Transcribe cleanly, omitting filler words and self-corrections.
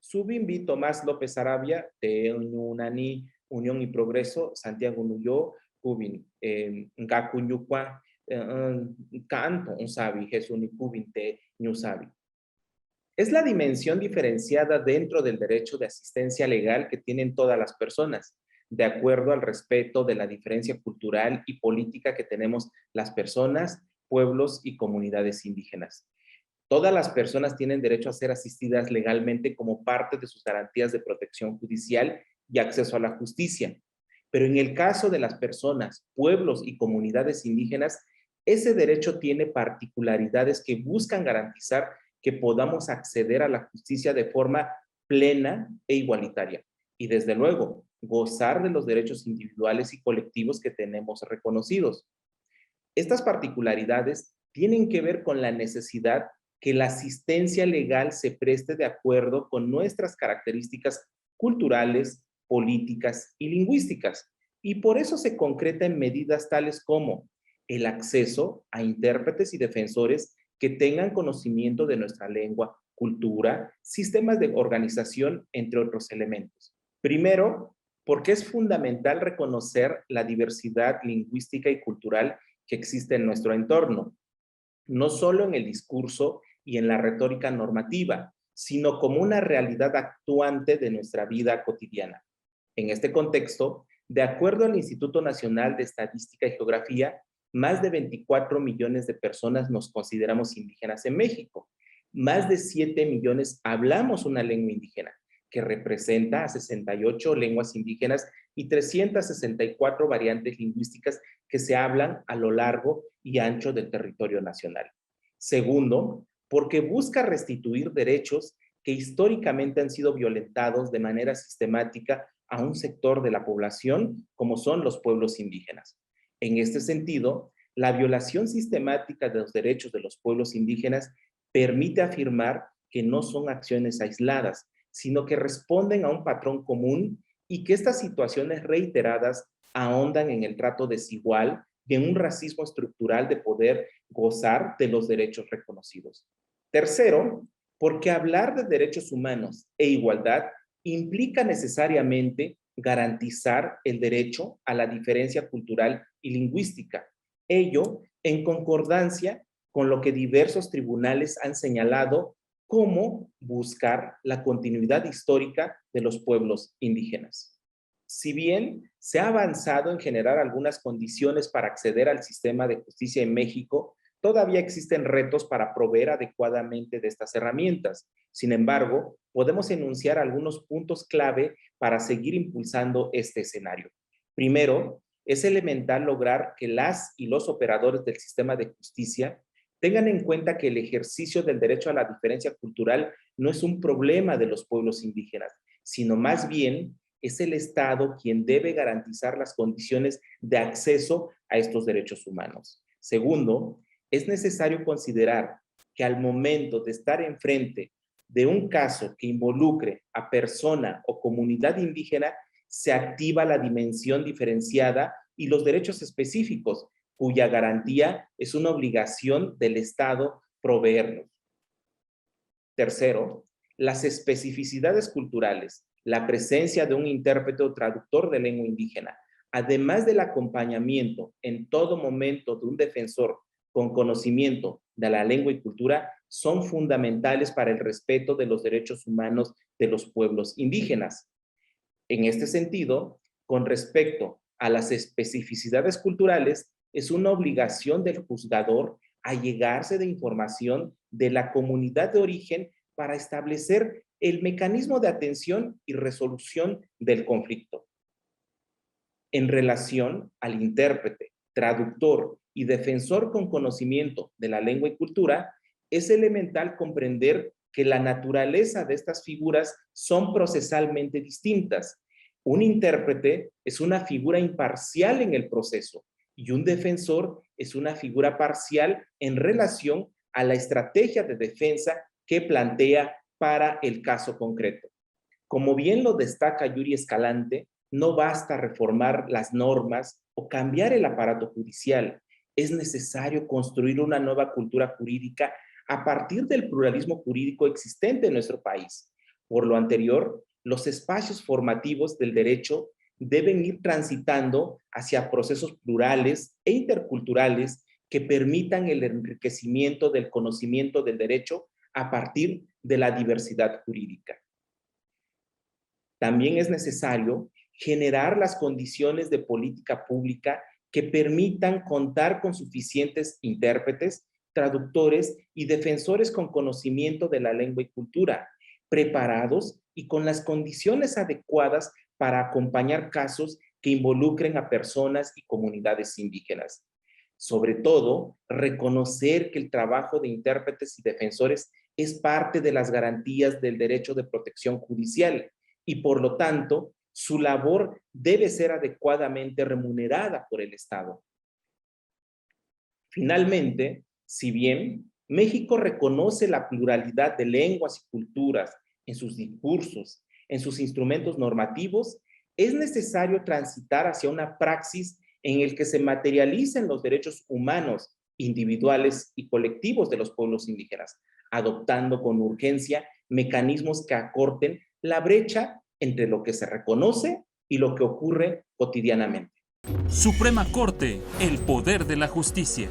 Subinvi Tomás López Arabia, de Unani, Unión y Progreso, Santiago Nuyo, Cubin, Ngacuñucua, Canto, un sabi, Jesús ni Cubin, te Ñusabi. Es la dimensión diferenciada dentro del derecho de asistencia legal que tienen todas las personas, de acuerdo al respeto de la diferencia cultural y política que tenemos las personas, pueblos y comunidades indígenas. Todas las personas tienen derecho a ser asistidas legalmente como parte de sus garantías de protección judicial y acceso a la justicia. Pero en el caso de las personas, pueblos y comunidades indígenas, ese derecho tiene particularidades que buscan garantizar que podamos acceder a la justicia de forma plena e igualitaria. Y desde luego, gozar de los derechos individuales y colectivos que tenemos reconocidos. Estas particularidades tienen que ver con la necesidad que la asistencia legal se preste de acuerdo con nuestras características culturales, políticas y lingüísticas. Y por eso se concreta en medidas tales como el acceso a intérpretes y defensores que tengan conocimiento de nuestra lengua, cultura, sistemas de organización, entre otros elementos. Primero, porque es fundamental reconocer la diversidad lingüística y cultural que existe en nuestro entorno, no solo en el discurso y en la retórica normativa, sino como una realidad actuante de nuestra vida cotidiana. En este contexto, de acuerdo al Instituto Nacional de Estadística y Geografía, más de 24 millones de personas nos consideramos indígenas en México. Más de 7 millones hablamos una lengua indígena, que representa a 68 lenguas indígenas y 364 variantes lingüísticas que se hablan a lo largo y ancho del territorio nacional. Segundo, porque busca restituir derechos que históricamente han sido violentados de manera sistemática a un sector de la población, como son los pueblos indígenas. En este sentido, la violación sistemática de los derechos de los pueblos indígenas permite afirmar que no son acciones aisladas, sino que responden a un patrón común y que estas situaciones reiteradas ahondan en el trato desigual y en un racismo estructural de poder gozar de los derechos reconocidos. Tercero, porque hablar de derechos humanos e igualdad implica necesariamente garantizar el derecho a la diferencia cultural y lingüística. Ello en concordancia con lo que diversos tribunales han señalado como buscar la continuidad histórica de los pueblos indígenas. Si bien se ha avanzado en generar algunas condiciones para acceder al sistema de justicia en México, todavía existen retos para proveer adecuadamente de estas herramientas. Sin embargo, podemos enunciar algunos puntos clave para seguir impulsando este escenario. Primero, es elemental lograr que las y los operadores del sistema de justicia tengan en cuenta que el ejercicio del derecho a la diferencia cultural no es un problema de los pueblos indígenas, sino más bien es el Estado quien debe garantizar las condiciones de acceso a estos derechos humanos. Segundo, es necesario considerar que al momento de estar enfrente de un caso que involucre a persona o comunidad indígena, se activa la dimensión diferenciada y los derechos específicos, cuya garantía es una obligación del Estado proveernos. Tercero, las especificidades culturales, la presencia de un intérprete o traductor de lengua indígena, además del acompañamiento en todo momento de un defensor con conocimiento de la lengua y cultura, son fundamentales para el respeto de los derechos humanos de los pueblos indígenas. En este sentido, con respecto a las especificidades culturales, es una obligación del juzgador allegarse de información de la comunidad de origen para establecer el mecanismo de atención y resolución del conflicto. En relación al intérprete, traductor y defensor con conocimiento de la lengua y cultura, es elemental comprender que la naturaleza de estas figuras son procesalmente distintas. Un intérprete es una figura imparcial en el proceso y un defensor es una figura parcial en relación a la estrategia de defensa que plantea para el caso concreto. Como bien lo destaca Yuri Escalante, no basta reformar las normas o cambiar el aparato judicial. Es necesario construir una nueva cultura jurídica a partir del pluralismo jurídico existente en nuestro país. Por lo anterior, los espacios formativos del derecho deben ir transitando hacia procesos plurales e interculturales que permitan el enriquecimiento del conocimiento del derecho a partir de la diversidad jurídica. También es necesario generar las condiciones de política pública que permitan contar con suficientes intérpretes, traductores y defensores con conocimiento de la lengua y cultura, preparados y con las condiciones adecuadas para acompañar casos que involucren a personas y comunidades indígenas. Sobre todo, reconocer que el trabajo de intérpretes y defensores es parte de las garantías del derecho de protección judicial y, por lo tanto, su labor debe ser adecuadamente remunerada por el Estado. Finalmente, si bien México reconoce la pluralidad de lenguas y culturas en sus discursos, en sus instrumentos normativos, es necesario transitar hacia una praxis en el que se materialicen los derechos humanos, individuales y colectivos de los pueblos indígenas, adoptando con urgencia mecanismos que acorten la brecha entre lo que se reconoce y lo que ocurre cotidianamente. Suprema Corte, el poder de la justicia.